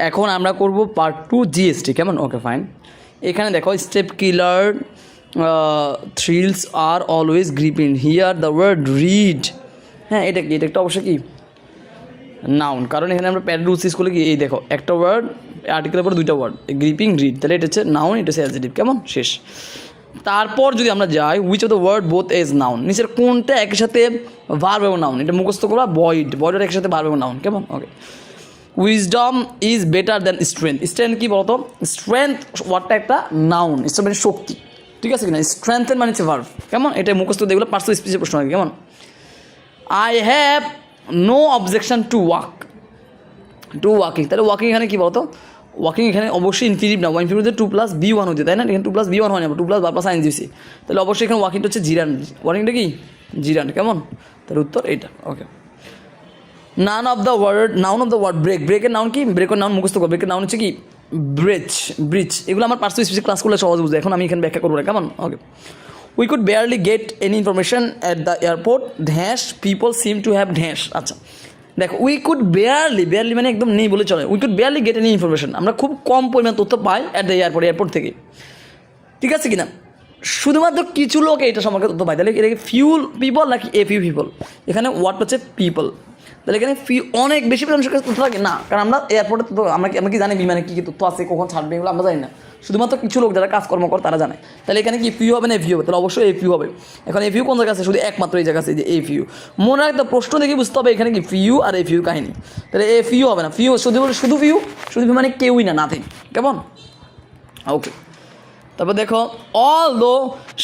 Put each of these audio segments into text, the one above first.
এখন আমরা করব পার্ট 2 জিএসটি, কেমন? Okay fine. এখানে দেখো step killer thrills are always gripping here the word read. হ্যাঁ, এটা কি? এটা একটা অবশ্যই কি নাউন, কারণ এখানে আমরা প্যাড রুলস ইউজ করলে কি এই দেখো একটা ওয়ার্ড আর্টিকেলের পরে দুইটা ওয়ার্ড গ্রিপিং রিড, তাহলে এটা হচ্ছে নাউন, এটা হচ্ছে অ্যাডজেক্টিভ, কেমন? শেষ। তারপর যদি আমরা যাই which of the word both as noun, নিচের কোনটা একই সাথে ভার্ব এবং নাউন, এটা মুখস্থ করবা। বয়েড একই সাথে ভার্ব এবং নাউন, কেমন? Okay. Wisdom is better than strength. Strength কি বলতো? স্ট্রেংথ ওয়ার্ডটা একটা নাউন, স্ট্রেংথ মানে শক্তি, ঠিক আছে কিনা? স্ট্রেংথেন মানে হচ্ছে ভার্ব, কেমন? এটা মুখস্থ দেখলো পার্সোনাল স্পিচের প্রশ্ন হয়, কেমন? I have no objection to walking, তাহলে ওয়াকিং এখানে কী বলতো? ওয়াকিং এখানে অবশ্যই ইনফিনিটিভ না, ইনফিনিটিভ 2+B1 হচ্ছে, তাই না? এখানে 2+B1 হয় না, 2+++ING দিয়েছি, তাহলে অবশ্যই এখানে ওয়াকিংটা হচ্ছে জিরান্ড। ওয়াকিংটা কি? জিরান্ড, কেমন? তাহলে উত্তর এইটা। ওকে। নাউন অফ দ্য ওয়ার্ড ব্রেকের নাউন কি? ব্রেকের নাউন মুখস্থ করো। ব্রেকের নাউন হচ্ছে কি? ব্রিজ। এগুলো আমার পার্সোনাল স্পিচ ক্লাস করলে সহজ বুঝবে, এখন আমি এখানে ব্যাখ্যা করবো না, কেমন? Okay. We could barely get any information at the airport people seem to have আচ্ছা দেখো, উই কুড বেয়ারলি মানে একদম নেই বলে চলে। We could barely get any information, আমরা খুব কম পরিমাণ তথ্য পাই অ্যাট দ্য এয়ারপোর্ট থেকে, ঠিক আছে কিনা? শুধুমাত্র কিছু লোক এটা সম্পর্কে তথ্য পায়, তাহলে এটা ফিউ পিপল নাকি এ ফিউ পিপল? এখানে ওয়ার্ড হচ্ছে পিপল, তাহলে এখানে অনেক বেশি মানুষের কাছে তথ্য থাকে না, কারণ আমরা এয়ারপোর্টে তো আমরা কি জানি বিমানে কী কী তথ্য আছে, কখন ছাড়বে, এগুলো আমরা জানি না। শুধুমাত্র কিছু লোক যারা কাজকর্ম করে তারা জানে, তাহলে এখানে কি ফিউ হবে না এফিউ হবে? তাহলে অবশ্যই এফিউ হবে। এখন এফিউ কোন জায়গা আছে? শুধু একমাত্র এই জায়গা আছে, যে এফিউ। মনে রাখতে প্রশ্ন দেখে বুঝতে হবে এখানে কি ফিউ আর এফিউ কাহিনী, তাহলে এফিউ হবে না। শুধু ফিউ মানে কেউই না, নাথিং, কেমন? ওকে। তারপর দেখো although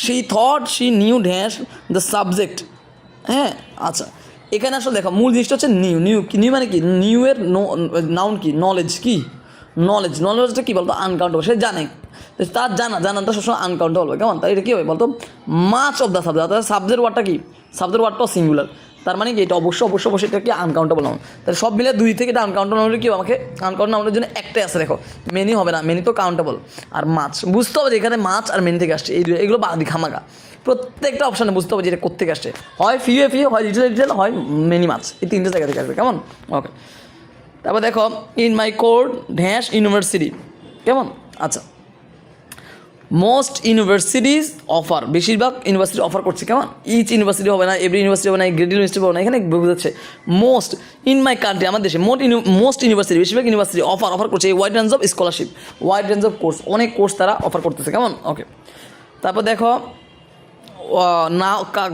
she thought she new the subject. হ্যাঁ, আচ্ছা, এখানে আসলে দেখো মূল জিনিসটা হচ্ছে নিউ মানে কি? নিউ এর নাউন কি? নলেজটা কী বলতো? আনকাউন্টেবল। সে জানে, তার জানাটা সবসময় আনকাউন্টেবল হবে, কেমন? তাই এটা কী হবে বলতো? Much of the subject. Subject ওয়ার্ডটা কি? সাবজেক্ট ওয়ার্ডটাও সিঙ্গুলার, তার মানে কি এটা অবশ্যই এটা কি? Uncountable noun. তাহলে সব মিলে দুই থেকে এটা আনকাউন্টেবল নাউন কি? আমাকে আনকাউন্টেবল নাউনের জন্য একটাই আছে, দেখো মেনি হবে না, মেনি তো কাউন্টেবল। আর মাছ বুঝতে হবে যে এখানে মাছ আর মেনি থেকে আসছে, এগুলো বাদি খামাকা। প্রত্যেকটা অপশানে বুঝতে হবে যে এটা কোত্থেকে আসছে, হয় ফিউ, হয় লিটল, হয় মেনি মাছ, এই তিনটে জায়গা থেকে আসবে, কেমন? ওকে। তারপর দেখো ইন মাই কোর্ট ইউনিভার্সিটি, কেমন? আচ্ছা, মোস্ট ইউনিভার্সিটিজ অফার, বেশিরভাগ ইউনিভার্সিটি অফার করছে, কেমন? ইচ ইউনিভার্সিটি হবে না, এভরি ইউনিভার্সিটি হবে না, গ্রেড ইউনিভার্সিটি হবে না, এখানে বোঝাচ্ছে মোস্ট ইন মাই কান্ট্রি, আমার দেশে মোস্ট ইউনিভার্সিটি, বেশিরভাগ ইউনিভার্সিটি অফার করছে এই wide range of scholarship, wide range of course, অনেক কোর্স তারা অফার করতেছে, কেমন? ওকে। তারপর দেখো না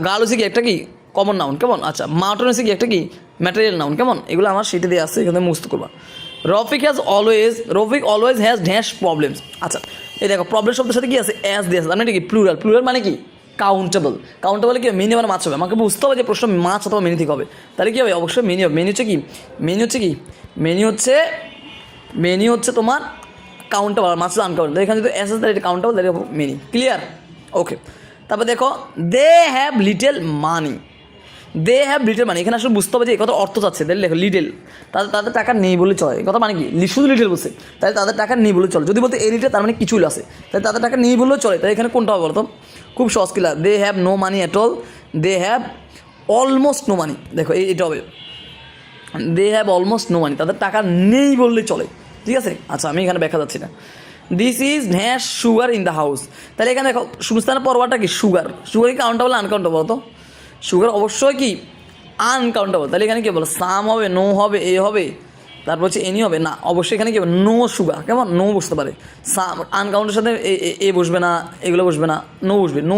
গার্ল হচ্ছে কি একটা কি? কমন নাউন, কেমন? আচ্ছা, মাউন্টেন হচ্ছে কি একটা কি? ম্যাটেরিয়াল নাউন, কেমন? এগুলো আমার সিটে দিয়ে আসছে, এখানে মুখস্থ করবা। Rafiq always has problems. আচ্ছা, এই দেখো প্রবলেম শব্দের সাথে কি আছে? অ্যাজ দিয়ে আছে, মানে এটা কি? প্লুরাল মানে কি? কাউন্টেবল কি? মেনি মানে মাছ হবে, আমাকে বুঝতে হবে যে প্রশ্ন মাছ অথবা মেনি থেকে হবে, তাহলে কী হবে? অবশ্যই মেনি হবে। মেনি হচ্ছে তোমার কাউন্টেবল, মাছ হচ্ছে আনকাউন্টেবল। এখানে যদি অ্যাজ তাহলে এটা কাউন্টেবল, তাহলে মেনি। ক্লিয়ার? ওকে। তারপর দেখো দে হ্যাভ লিটল মানি, এখানে আসলে বুঝতে হবে যে এই কথা অর্থ চাচ্ছে। তাহলে দেখো লিটল, তাদের টাকা নেই বলে চলে, এই কথা মানে কি? শুধু লিটল বলছে, তাহলে তাদের টাকা নেই বলে চলে। যদি বলতে এই লিটল, তার মানে কিছুই আছে, তাহলে তাদের টাকা নেই বললেও চলে। তাই এখানে কোনটা হবে বলতো? খুব সহজ কিলা, they have no money at all, they have almost no money. দেখো এটা হবে they have almost no money, তাদের টাকা নেই বললেই চলে, ঠিক আছে? আচ্ছা, আমি এখানে ব্যাখ্যা যাচ্ছি না। This is sugar in the house, তাহলে এখানে দেখো শূন্যস্থানের পরওয়ার্ডটা কি? সুগার কি কাউন্টেবল আনকাউন্টেবল? তো সুগার অবশ্যই কি আনকাউন্টেবল, তাহলে এখানে কী বলো? সাম হবে, নো হবে, এ হবে, তারপর হচ্ছে এনি হবে না, অবশ্যই এখানে কী হবে? নো সুগার, কেমন? নো বসতে পারে, সাম আনকাউন্টের সাথে এ বসবে না, এগুলো বসবে না, নো বসবে। No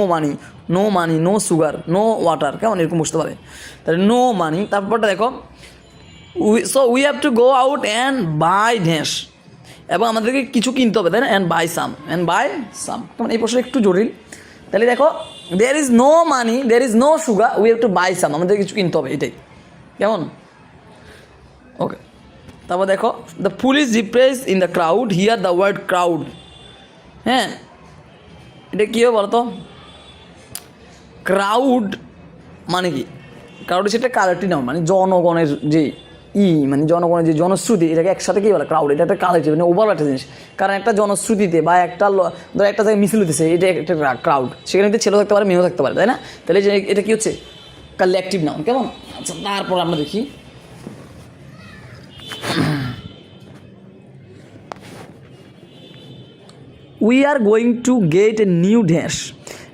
money, no sugar, no water, কেমন? এরকম বসতে পারে, তাহলে নো মানি। তারপরটা দেখো we have to go out and buy এবং আমাদেরকে কিছু কিনতে হবে, তাই না? অ্যান্ড বাই সাম, কেমন? এই প্রশ্ন একটু জটিল। তাহলে দেখো there is no money, there is no sugar, we have to buy some, আমাদের কিছু কিনতে হবে, এটাই, কেমন? ওকে। তারপর দেখো the police repress in the crowd, here the word crowd. হ্যাঁ, এটা কী হবে বলতো? ক্রাউড মানে কি? ক্রাউড হচ্ছে একটা কালেক্টিভ নাউন, মানে জনগণের যে মানে জনগণের যে জনশ্রুতি, এটাকে একসাথে কী বলে? ক্রাউড। এটা একটা কালেক্টিভ, মানে ওভারঅল একটা জিনিস। কারণ একটা জনশ্রুতিতে বা ধরো একটা জায়গায় মিছিল হতেছে, এটা একটা ক্রাউড, সেখানে একটা ছেলেও থাকতে পারে, মেয়েও থাকতে পারে, তাই না? তাহলে এটা কী হচ্ছে? কালেক্টিভ নাউন, কেমন? আচ্ছা, তারপর আমরা দেখি we are going to get a new dash,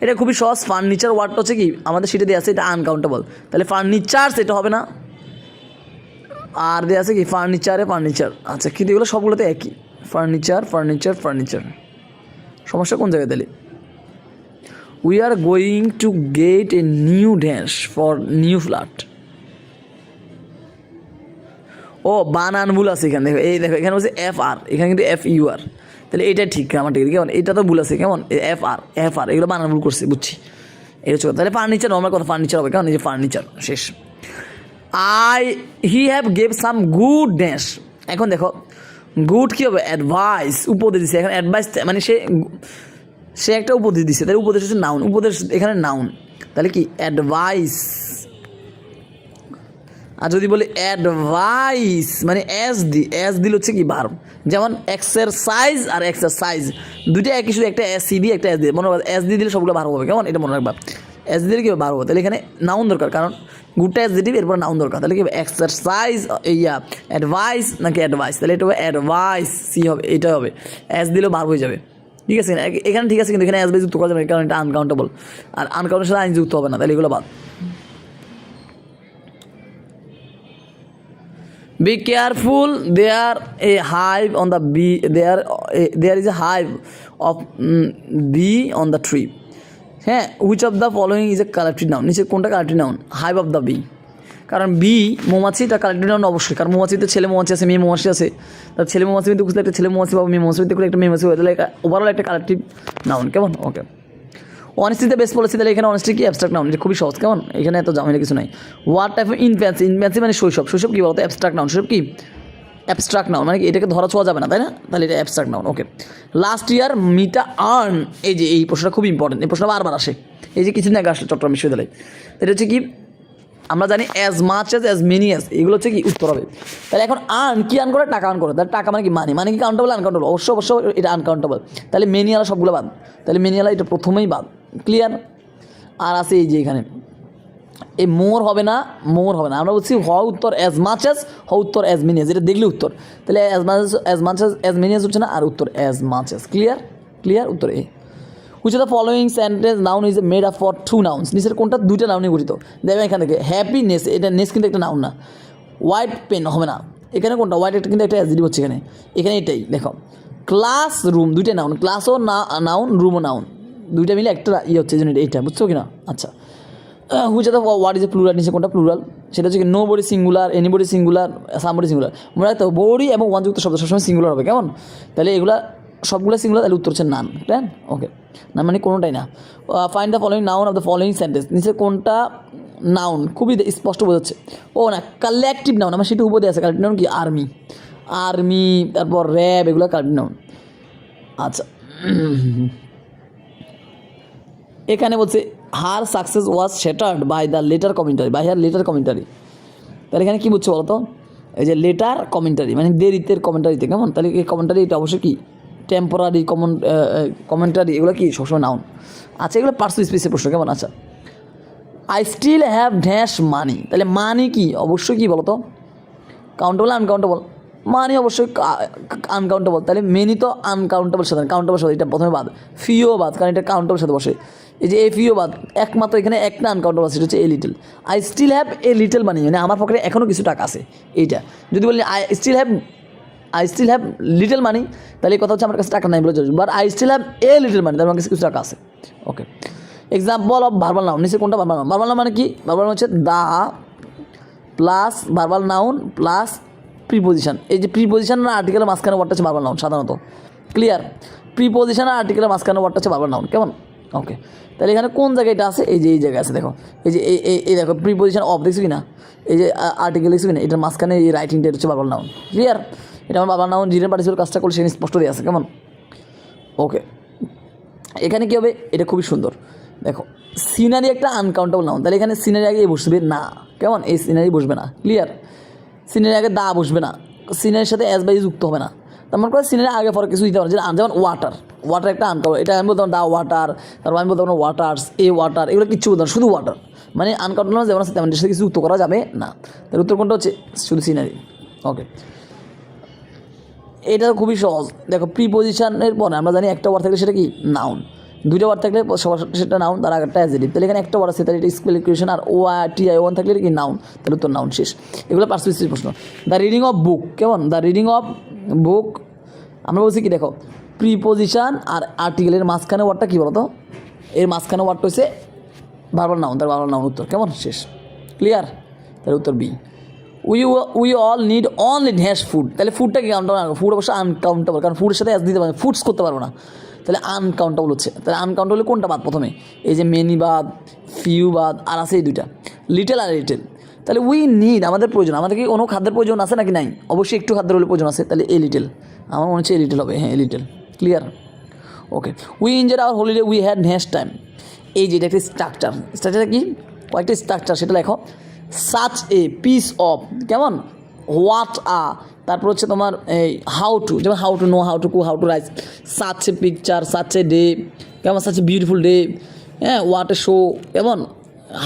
এটা খুবই সহজ। ফার্নিচার ওয়ার্ডটা হচ্ছে কি আমাদের সেটা দিয়ে আছে, এটা আনকাউন্টেবল, তাহলে ফার্নিচার সেটা হবে না। আর দিয়ে আছে কি ফার্নিচারে ফার্নিচার, আচ্ছা কিন্তু এগুলো সবগুলোতে একই, ফার্নিচার ফার্নিচার ফার্নিচার। সমস্যা কোন জায়গায় তাহলে? We are going to get a new dash for new flat. ও বানান ভুল আছে এখানে, দেখো এই দেখো এখানে বলছে এফ আর, এখানে কিন্তু এফ ইউ আর, তাহলে এটা ঠিক আমার ঠিক কেমন, এটা তো ভুল আছে কেমন, এফ আর এগুলো বানান ভুল করছে বুঝছি, এটা হচ্ছে তাহলে ফার্নিচার নর্মাল কথা ফার্নিচার হবে কেমন, এই যে ফার্নিচার শেষ। He have gave some good dash, এখন দেখো গুড কী হবে, অ্যাডভাইস উপদেশ দিচ্ছে, এখন অ্যাডভাইস মানে সে একটা উপদেশ দিচ্ছে, তাহলে উপদেশ হচ্ছে নাউন, উপদেশ এখানে নাউন, তাহলে কি অ্যাডভাইস। আর যদি বলি অ্যাডভাইস মানে এস দিল হচ্ছে কি ভার্ব, যেমন এক্সারসাইজ আর এক্সারসাইজ দুইটা একই, শুধু একটা এস সি দিয়ে একটা এস দিয়ে, মনে রাখবা এস দিয়ে দিলে সবগুলো ভার্ব হবে কেমন, এটা মনে রাখবা। এস দিলে কি ভার্ব হবে, তাহলে এখানে নাউন দরকার, কারণ গুডটা অ্যাডজেক্টিভ এরপর নাউন দরকার, তাহলে কি এক্সারসাইজ অ্যাডভাইস নাকি অ্যাডভাইস, তাহলে এটা হবে অ্যাডভাইস, সি হবে, এটা হবে এস দিলেও ভার্ব হয়ে যাবে, ঠিক আছে এখানে ঠিক আছে, কিন্তু এখানে এস বাই যুক্ত করা যাবে কারণ এটা আনকাউন্টেবল, আর আনকাউন্টেবল সাথে আইন যুক্ত হবে না, তাহলে এগুলো বাদ। Be careful, there a hive on the bee. There is a hive of bee on the tree. হ্যাঁ, which of the following is a collective noun? নিচে কোনটা collective noun? hive of the bee, কারণ B মৌমাছি, এটা collective noun অবশ্যই, কারণ মৌমাছিতে ছেলে মৌমাছি আছে মেয়ে মৌমাছি আছে, তার ছেলে মৌমাছি কিন্তু খুঁজলে একটা ছেলে মৌমাছি পাবো, মেয়ে মৌমাছি খুঁজলে একটা মেয়ে মৌমাছি পাবো, তাহলে ওভারঅল একটা কালেক্টিভ নাউন কেমন। ওকে, অনেস্টিতে বেস্ট বলেছি, তাহলে এখানে অনেস্টি কি অ্যাবস্ট্রাক্ট নাউন, এটা খুবই সহজ কেমন, এখানে এত ঝামেলা কিছু নাই। হোয়াট টাইপ অফ ইনফ্যান্সি মানে শৈশব কী বলতো, অ্যাবস্ট্রাক্ট নাউন, শৈশব কি অ্যাবস্ট্রাক্ট নাউন, মানে কি এটাকে ধরা ছোঁয়া যাবে না তাই না, তাহলে এটা অ্যাবস্ট্রাক্ট নাউন। ওকে, লাস্ট ইয়ার মিটা আর্ন, এই যে এই প্রশ্নটা খুব ইম্পর্টেন্ট, এই প্রশ্নটা বারবার আসে, এই যে কিছুদিন আগে আসলে চট্টগ্রাম বিশ্ববিদ্যালয়, এটা হচ্ছে কি আমরা জানি as much as many as, এগুলো হচ্ছে কি উত্তর হবে। তাহলে এখন কি আর্ন করে, টাকা আর্ন করে, তাহলে টাকা মানে কি মানে কি কাউন্টেবল আনকাউন্টেবল, অবশ্যই এটা আনকাউন্টেবল, তাহলে মেনিয়ালা সবগুলো বাদ, তাহলে মেনিয়ালা এটা প্রথমেই বাদ, ক্লিয়ার। আর আছে এই যে এখানে এই মোর হবে না, আমরা বলছি হ উত্তর অ্যাজ মাচ অ্যাজ, হ উত্তর অ্যাজ মেনি অ্যাজ, এটা দেখলে উত্তর, তাহলে as much as many as হচ্ছে না, আর উত্তর অ্যাজ মাচ অ্যাজ, ক্লিয়ার উত্তর A. Which of the following sentence noun is made up for two nouns, নিচের কোনটা দুইটা নাউনে গঠিত, দেখবেন এখান থেকে হ্যাপিনেস, এটা নেস কিন্তু একটা নাউন না, হোয়াইট পেন হবে না, এখানে কোনটা হোয়াইট, একটা কিন্তু একটা অ্যাডজেক্টিভ হচ্ছে এখানে এটাই দেখো, ক্লাসরুম দুইটা নাউন, ক্লাসও নাউন রুমও নাউন, দুইটা মিলে একটা হচ্ছে এই জন্য এইটা, বুঝছো কি না। আচ্ছা, which of the word is a plural, নিচে কোনটা প্লুরাল, সেটা হচ্ছে কি nobody singular, anybody singular, somebody singular, মনে রাখতে হবে বডি এবং ওয়ানযুক্ত শব্দ সবসময় সিঙ্গুলার হবে কেমন, তাহলে এগুলা সবগুলো সিঙ্গুলার, তাহলে উত্তর হচ্ছে নান, তাই ওকে, না মানে কোনোটাই না। Find the following noun of the following sentence, নিচে কোনটা নাউন খুবই স্পষ্ট বোঝাচ্ছে, ও না কালেকটিভ নাউন, আমার সেটা উপদে আছে, কালেকটিভ নাউন কি আর্মি তারপর র্যাব, এগুলো কালেকটিভ নাউন। আচ্ছা, এখানে বলছে her success was shattered by the latter commentary, by her latter commentary, তাহলে এখানে কী বুঝছো বলো তো, এই যে লেটার কমেন্টারি মানে দেরিতের কমেন্টারিতে কেমন, তাহলে এই কমেন্টারি এটা অবশ্যই কি টেম্পোরারি কমেন্টারি, এগুলো কি সবসময় নাউন। আচ্ছা, এগুলো পার্সো স্পেসের প্রশ্ন কেমন। আচ্ছা, I still have dash money, তাহলে মানি কি অবশ্যই কি বলো তো কাউন্টেবল আনকাউন্টেবল, মানি অবশ্যই আনকাউন্টেবল, তাহলে মেনি তো আনকাউন্টেবল সাথে, কাউন্টেবল সাথে এটা প্রথমে বাদ, ফিও বাদ কারণ এটা কাউন্টেবল সাথে বসে, এই যে এ ফিও বাদ, একমাত্র এখানে একটা আনকাউন্টেবল সেটা হচ্ছে a little. I still have a little money, মানে আমার পকেটে এখনও কিছু টাকা আছে, এইটা যদি বলি আই স্টিল হ্যাভ লিটল মানি, তাহলে এই কথা হচ্ছে আমার কাছে টাকা নাই বলে চলছে, but I still have a little money, তার আমার কাছে কিছু টাকা আছে। Okay, example of verbal noun, নিচে কোনটা ভার্বাল নাউন, ভার্বাল নাউন মানে কি, ভার্বাল নাউন হচ্ছে the plus verbal noun plus preposition, এই যে প্রিপোজিশন আর আর্টিকেলের মাঝখানে ওয়ার্ডটা হচ্ছে ভার্বাল নাউন সাধারণত, ক্লিয়ার। প্রিপোজিশন আর আর্টিকেলের মাঝখানে ওয়ার্ডটা হচ্ছে ভার্বাল নাউন কেমন। ওকে, তাহলে এখানে কোন জায়গায় এটা আছে, এই যে এই জায়গায় আছে দেখো, এই যে এই দেখো প্রিপোজিশন অফ দেখছো কি না, এই যে আর্টিকেল দেখছো কি না, এটার মাঝখানে এই রাইটিংটা হচ্ছে ভার্বাল নাউন, ক্লিয়ার। এটা আমার ভার্বাল নাউন রিটেন পার্টিসিপল কাজটা করলে সেখানে স্পষ্ট দিয়ে আছে কেমন। ওকে, এখানে কী হবে, এটা খুবই সুন্দর দেখো, সিনারি একটা আনকাউন্টেবল নাউন, তাহলে এখানে সিনারি আগে বসবে না কেমন, এই সিনারি বসবে না, ক্লিয়ার। সিনারি আগে দা বসবে না, সিনারির সাথে এস বাই যুক্ত হবে না, তেমন করে সিনারি আগে পরে কিছু দিতে হবে, যেমন ওয়াটার একটা আনকাউন্টেবল, এটা আমি বলতাম দা ওয়াটার, তারপর আমি বলতাম ওয়াটার্স, ওয়াটার, এগুলো কিচ্ছু বলতাম, শুধু ওয়াটার মানে আনকাউন্টেবল যেমন আছে তেমন সাথে কিছু যুক্ত করা যাবে না, তার উত্তর কোনটা হচ্ছে শুধু সিনারি। ওকে, এটা খুবই সহজ। দেখো প্রিপোজিশনের পরে আমরা জানি একটা ওয়ার্ড থাকলে সেটা কি নাউন, দুইটা ওয়ার্ড থাকলে সেটা নাউন, তার আগেরটা অ্যাডজেক্টিভ। তাহলে এখানে একটা ওয়ার্ড আছে, তাহলে এটা স্পেল ইকুয়েশন, আর ORTI থাকলে এটা কি নাউন, তাহলে উত্তর নাউন শেষ। এগুলো পার্সপেক্টিভ প্রশ্ন। দ্য রিডিং অফ বুক, কেমন দ্য রিডিং অফ বুক, আমরা বলছি কি দেখো প্রিপোজিশন আর আর্টিকেলের মাঝখানে ওয়ার্ডটা কী বলো তো, এর মাঝখানে ওয়ার্ডটা হচ্ছে বারবার নাউন, তার বারবার নাউন, উত্তর কেমন শেষ। ক্লিয়ার? তাহলে উত্তর B. We all need only dash food, তাহলে ফুডটা কি কাউন্টেবল? ফুড অবশ্যই আনকাউন্টেবল, কারণ ফুডের সাথে অ্যাজ দিতে পারবে, ফুডস করতে পারবো না, তাহলে আনকাউন্টেবল হচ্ছে। তাহলে আনকাউন্টেবল কোনটা বাদ প্রথমে? এই যে মেনি বাদ, ফিউ বাদ, আর আছে এই দুইটা লিটেল আর লিটেল। তাহলে উই নিড আমাদের প্রয়োজন, আমাদের কি কোনো খাদ্যের প্রয়োজন আছে নাকি নাই? অবশ্যই একটু খাদ্যের হলে প্রয়োজন আছে, তাহলে এ লিটেল, আমার মনে হচ্ছে এ লিটেল হবে, হ্যাঁ a little. Clear? Okay. We enjoyed our holiday we had next time, এই যে এটা একটা স্ট্রাকচার, স্ট্রাকচারটা কি কয়েকটা স্ট্রাকচার সেটা লেখো। সাচ এ পিস অফ, কেমন হোয়াট আ, তারপর হচ্ছে তোমার এই হাউ টু, যেমন how to know, how to cook, how to rice, such a picture, such a day, কেমন সাচ এ বিউটিফুল ডে, হ্যাঁ হোয়াট এ শো, কেমন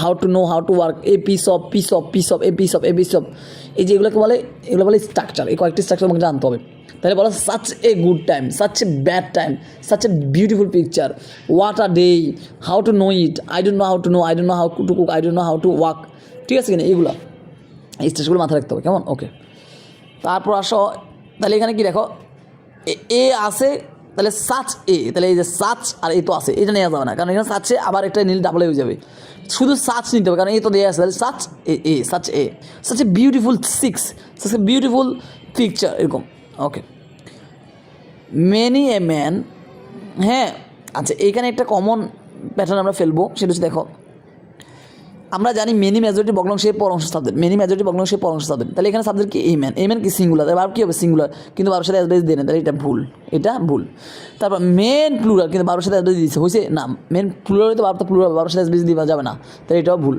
how to know, how to work, a piece of, piece of, piece of, a piece of, a piece of, এই যেগুলোকে বলে এগুলো বলে structure. এই কয়েকটি স্ট্রাকচার আমাকে জানতে হবে। তাহলে বলো such a good time, such a bad time, such a beautiful picture, what a day, how to know it, I don't know how to know, I don't know how to cook, I don't know how to walk. ঠিক আছে কিনা? এইগুলো এই স্টেজগুলো মাথায় রাখতে হবে, কেমন? Okay. তারপর আসো, তাহলে এখানে কি দেখো এ আছে, তাহলে সাচ এ, তাহলে এই যে সাচ আর এ তো আছে, এটা নেওয়া যাবে না, কারণ এখানে সাচে আবার একটা নীল ডাবল হয়ে যাবে, শুধু সাচ নিতে হবে, কারণ এ তো দেওয়া আছে, তাহলে such a such a, such a beautiful such a beautiful picture, এরকম। ওকে। মেনি এ ম্যান, হ্যাঁ আচ্ছা, এইখানে একটা কমন প্যাটার্ন আমরা ফেলবো, সেটা হচ্ছে দেখো আমরা জানি মেনি মেজরিটি ভগ্নাংশের পর অংশ সাবজেক্ট, মেনি মেজরিটি ভগ্নাংশের পর অংশ সাবজেক্ট, তাহলে এখানে সাবজেক্ট কি এই ম্যান কি সিঙ্গুলার, তাহলে কী হবে সিঙ্গুলার, কিন্তু বারোর সাথে অ্যাসবেস দিয়ে নেই, তাহলে এটা ভুল, এটা ভুল। তারপর মেন প্লুরাল, কিন্তু বারোর সাথে অ্যাসবেস দিয়েছে, হয়েছে না, মেন প্লুরাল হয়তো বারোটা প্লুরাল, বারোর সাথে অ্যাসবেস দেওয়া যাবে না, তাহলে এটাও ভুল।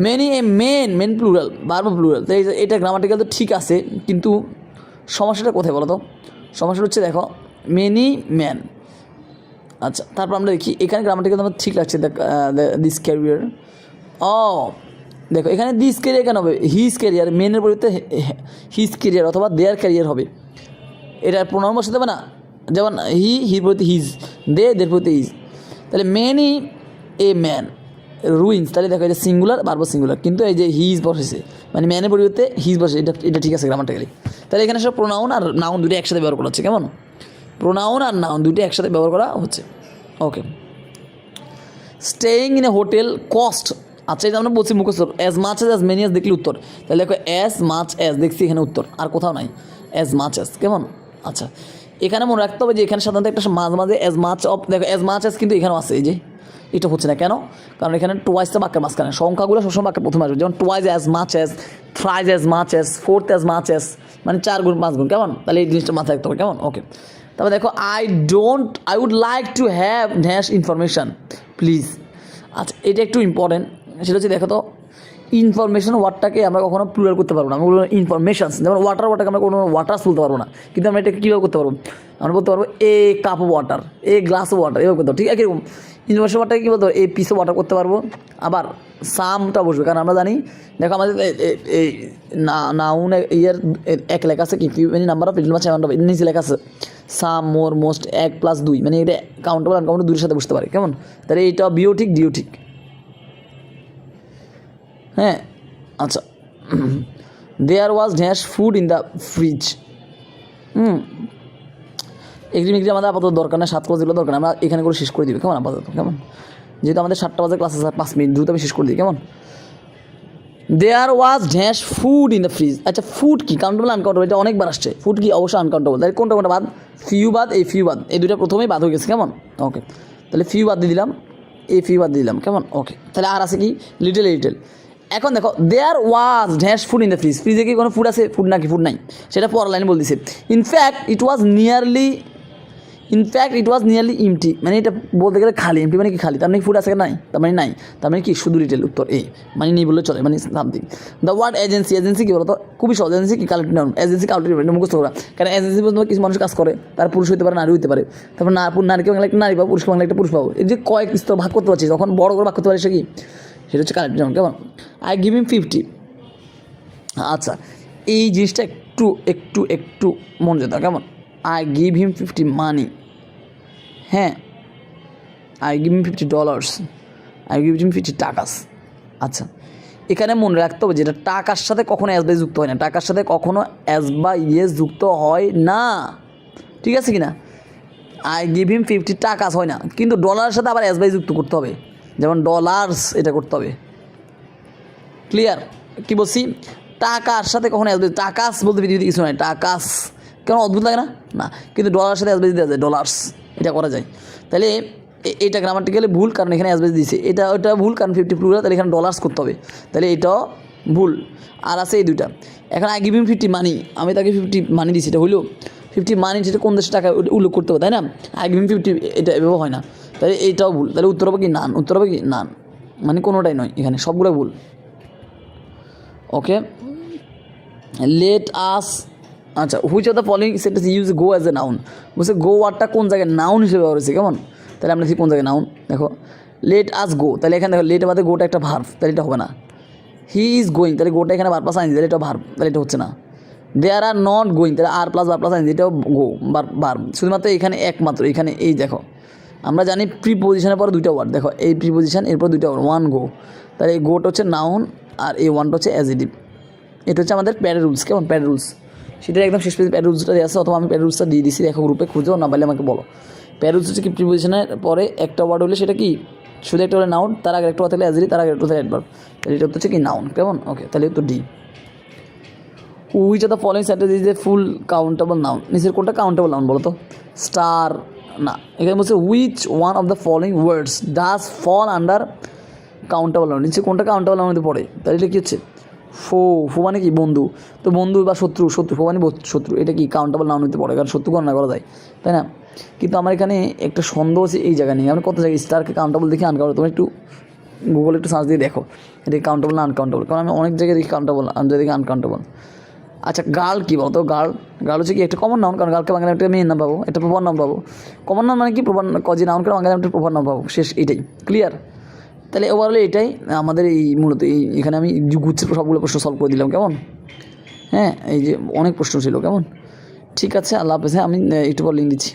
মেনি এ মেন প্লুরাল, বারবার প্লুরাল, তাই এটা গ্রামাটিক্যাল তো ঠিক আছে, কিন্তু সমস্যাটা কোথায় বলো তো? সমস্যাটা হচ্ছে দেখো মেনি ম্যান, আচ্ছা তারপর আমরা দেখি এখানে গ্রামাটিক্যাল আমার ঠিক লাগছে, দিস ক্যারিয়ার, ও দেখো এখানে দিস ক্যারিয়ার কেন হবে? হিজ ক্যারিয়ার, মেনের পরিবর্তে হিজ ক্যারিয়ার অথবা দেয়ার ক্যারিয়ার হবে, এটার প্রণাম বসাতে হবে না, যেমন হির পরিবর্তে হিজ, দের পরিবর্তে হিজ, তাহলে মেনি এ ম্যান রুইন্স, তাহলে দেখো এটা সিঙ্গুলার বারবার সিঙ্গুলার, কিন্তু এই যে হিজ বসেছে, মানে ম্যানের পরিবর্তে হিজ বসে, এটা ঠিক আছে গ্রামাটিক্যালি। তাহলে এখানে সব প্রোনাউন আর নাউন দুটো একসাথে ব্যবহার করা হচ্ছে, কেমন প্রোনাউন আর নাউন দুটো একসাথে ব্যবহার করা হচ্ছে। Okay. Staying in a hotel cost, আচ্ছা এটা আমরা বলছি মুখস্থ, as much as many as দেখলে উত্তর, তাহলে দেখো অ্যাজ মাচ অ্যাজ দেখছি এখানে উত্তর, আর কোথাও নাই, অ্যাজ মাচ অ্যাজ, কেমন? আচ্ছা এখানে মনে রাখতে হবে যে এখানে সাধারণত একটা মাঝে মাঝে অ্যাজ মাচ অফ, দেখো অ্যাজ মাচ অ্যাজ কিন্তু এখানেও আছে, এই যে এটা হচ্ছে না কেন? কারণ এখানে টোয়াইসটা বাক্যের মাঝখানে, সংখ্যাগুলো সবসময় বাক্যের প্রথমে আসবে, যেমন twice as much as, thrice as much as, fourth as much as, মানে 4 গুণ 5 গুণ, কেমন? তাহলে এই জিনিসটা মাথায় রাখতে হবে, কেমন? ওকে। তারপর দেখো I would like to have dash information please, আচ্ছা এটা একটু ইম্পর্টেন্ট, সেটা হচ্ছে দেখো তো ইনফরমেশন ওয়ার্ডটাকে আমরা কখনো প্লুরাল করতে পারবো না, আমরা বলবো ইনফরমেশনস, যেমন ওয়াটারটাকে আমরা কোনো ওয়াটার্স বলতে পারবো না, কিন্তু আমরা এটাকে কীভাবে করতে পারবো? আমরা বলতে পারবো a cup of water, a glass of water, এভাবে করতে পারবো, ঠিক আছে? এরকম ইনফরমেশন ওয়ার্ডটাকে কী বলতে পারবো? এ পিস অফ ওয়াটার করতে পারবো, আবার সামটা বসবে, কারণ আমরা জানি দেখো আমাদের এই নাউন ইয়ার এক লেখা আছে কি many number of little much amount of, নিচে লেখা আছে সাম মোর মোস্ট 1 + 2, মানে এটা কাউন্টেবল আনকাউন্টেবল দুটোর সাথে বসতে পারে, কেমন? তাহলে এইটা বিও ঠিক ডিও ঠিক, হ্যাঁ আচ্ছা। There was dash food in the fridge, agree আমাদের আপাতত দরকার না, 7 ক্লাস দিলেও দরকার, আমরা এখানে করে শেষ করে দিবি, কেমন? আপাতত কেমন, যেহেতু আমাদের 7টা বাজে ক্লাস আছে 5 মিনিট, দ্রুত আমি শেষ করে দিই, কেমন? There was dash food in the fridge, আচ্ছা ফুড কি কাউন্টেবল আনকাউন্টেবল? এটা অনেকবার আসছে, ফুড কি অবশ্যই আনকাউন্টেবল, তাহলে কোনটা বাদ? ফিউ বাদ, এই ফিউ বাদ, এই দুটো প্রথমেই বাদ হয়ে গেছে, কেমন? ওকে, তাহলে ফিউ বাদ দিয়ে দিলাম, এই ফিউ বাদ দিয়ে দিলাম, কেমন? ওকে, তাহলে আর আছে কি লিটল লিটল। এখন দেখো there was dash food in the fridge, ফ্রিজে কি কোনো ফুড আছে? ফুড নাকি ফুড নাই, সেটা পরের লাইনে বলে দিছে। In fact it was nearly empty, মানে এটা বলতে গেলে খালি, এমটি মানে কি খালি, তার মানে ফুড আছে নাই, তার মানে নাই, তার মানে কি শুধু লিটল, উত্তর এ, মানে নেই বললে চলে, মানে সামথিং। দ্য ওয়ার্ড এজেন্সি কি বলতো? খুবই সহজ, এজেন্সি কি collective noun, agency collective noun মুখস্থ করা, কারণ এজেন্সি বলতে কিছু মানুষ কাজ করে, তার পুরুষ হতে পারে নারী হতে পারে, তারপর নারীকে বাংলা একটা নারী পাবো, পুরুষকে বাংলা একটা পুরুষ পাবো, এই যে কয়েক স্তর ভাগ করতে পারছি, যখন বড় করে ভাগ করতে পারে সে কি, সেটা হচ্ছে কালেক্টিভ নাউন, কেমন? আই গিভ হিম 50, আচ্ছা এই জিনিসটা একটু মনোযোগ দাও কেমন। আই গিভ হিম 50 মানি, হ্যাঁ I give him $50, I give him 50 takas. আচ্ছা এখানে মনে রাখতে হবে যেটা টাকার সাথে কখনো অ্যাজ বাই যুক্ত হয় না, টাকার সাথে কখনো অ্যাজ বা ইয়েস যুক্ত হয় না, ঠিক আছে কি না। আই গিভ হিম 50 টাকাস হয় না, কিন্তু ডলারের সাথে আবার অ্যাজ বাই যুক্ত করতে হবে, যেমন ডলার্স এটা করতে হবে। ক্লিয়ার? কি বলছি, টাকার সাথে কখনো অ্যাজ বাই, টাকাস বলতে পৃথিবীতে কিছু নয়, টাকাস কেন অদ্ভুত লাগে না, না কিন্তু ডলারের সাথে অ্যাজ বাই দেওয়া যায়, ডলার্স এটা করা যায়। তাহলে এটা গ্রামাটিক্যালি ভুল, কারণ এখানে অ্যাজ বাই দিয়েছে, ওটা ভুল কারণ 50 প্লুরাল, তাহলে এখানে ডলার্স করতে হবে, তাহলে এটাও ভুল। আর আছে এই দুইটা। এখন আই গিভ হিম 50 মানি, আমি তাকে 50 মানি দিচ্ছি, এটা হইলো 50 মানি, সেটা কোন দেশের টাকা উল্লেখ করতে হবে, তাই না। আই গিভ হিম 50 এটা এভাবে হয় না, তাহলে এইটাও ভুল। তাহলে উত্তর হবে কি নান, উত্তর হবে কি নান, মানে কোনোটাই নয়, এখানে সবগুলো ভুল। ওকে, লেট আস, আচ্ছা which of the following sentence use go as a noun, বলছে গো ওয়ার্ডটা কোন জায়গায় নাউন হিসেবে ব্যবহার হয়েছে, কেমন। তাহলে আমরা দেখি কোন জায়গায় নাউন, দেখো লেট আস গো, তাহলে এখানে দেখো লেট বাদে গোটা একটা ভার্ব, তাহলে এটা হবে না। হি ইজ গোয়িং, তাহলে গোটা এখানে ভার্ব প্লাস আইনজি, তাহলে এটা ভার্ব, তাহলে এটা হচ্ছে না। দেয়ার আর নট গোয়িং, তাহলে আর প্লাস ভার্ব প্লাস আইনজি, এটাও গো ভার্ব, শুধুমাত্র এখানে একমাত্র এখানে এই দেখো আমরা জানি প্রিপোজিশনের পরে দুইটা ওয়ার্ড, দেখো এই প্রিপোজিশন এরপর দুইটা ওয়ার্ড, ওয়ান গো, তাহলে এই গোটা হচ্ছে নাউন আর এই ওয়ানটা হচ্ছে অ্যাডজেক্টিভ। এটা হচ্ছে আমাদের প্যাড রুলস, কেমন প্যাড রুলস, সেটা একদম শেষ পেজে প্যাড রুলসটা দিয়ে আসছে, অথবা আমি প্যাড রুলসটা দিয়ে দিচ্ছি, দেখো গ্রুপে খুঁজো, না পারলে আমাকে বলো। প্যাড রুলস হচ্ছে কি, প্রিপোজিশনের পরে একটা ওয়ার্ড হলে সেটা কি শুধু একটা হলে নাউন, তার আগে একটা থাকলে অ্যাডজেক্টিভ, তার আগে একটা থাকলে অ্যাডভার্ব, তাহলে এটা হচ্ছে কি নাউন, কেমন। ওকে, তাহলে তো D. Which of the following sentence is a full countable noun, নিচের কোনটা কাউন্টেবল নাউন বলো তো। স্টার না, এখানে বলছে which one of the following words does fall under countable noun, নিচে কোনটা কাউন্টেবল নাউন মধ্যে পড়ে, তাহলে এটা কী হচ্ছে ফো, ফো মানে কি বন্ধু, তো বন্ধু বা শত্রু, ফো মানে শত্রু, এটা কি কাউন্টেবল নাউন হতে পড়ে, কারণ শত্রু গণনা করা যায়, তাই না। কিন্তু আমার এখানে একটা সন্দেহ আছে এই জায়গা নিয়ে, আমি কত জায়গায় স্টারকে কাউন্টেবল দেখি আনকাউন্টেবল, তুমি একটু গুগলে একটু সার্চ দিয়ে দেখো এটা কাউন্টেবল না আনকাউন্টেবল, কারণ আমি অনেক জায়গায় দেখি কাউন্টেবল, আমি দেখি আনকাউন্টেবল। আচ্ছা গার্ল কী বলতো, গার্ল হচ্ছে কি একটা কমন নাউন, কারণ গার্লকে বাংলা একটা মেয়ের নাম পাবো, একটা প্রপার নাম পাবো। কমন নাম মানে কি, প্রপার যে নাউন করে বাংলা একটা প্রপার নাম পাবো, শেষ এটাই ক্লিয়ার। তাহলে ওভারঅল এটাই আমাদের এই মূলত এখানে আমি গুচ্ছের সবগুলো প্রশ্ন সলভ করে দিলাম, কেমন। হ্যাঁ এই যে অনেক প্রশ্ন ছিল, কেমন। ঠিক আছে, আল্লাহ হাফেজ, হ্যাঁ আমি একটু পর লিঙ্ক দিচ্ছি।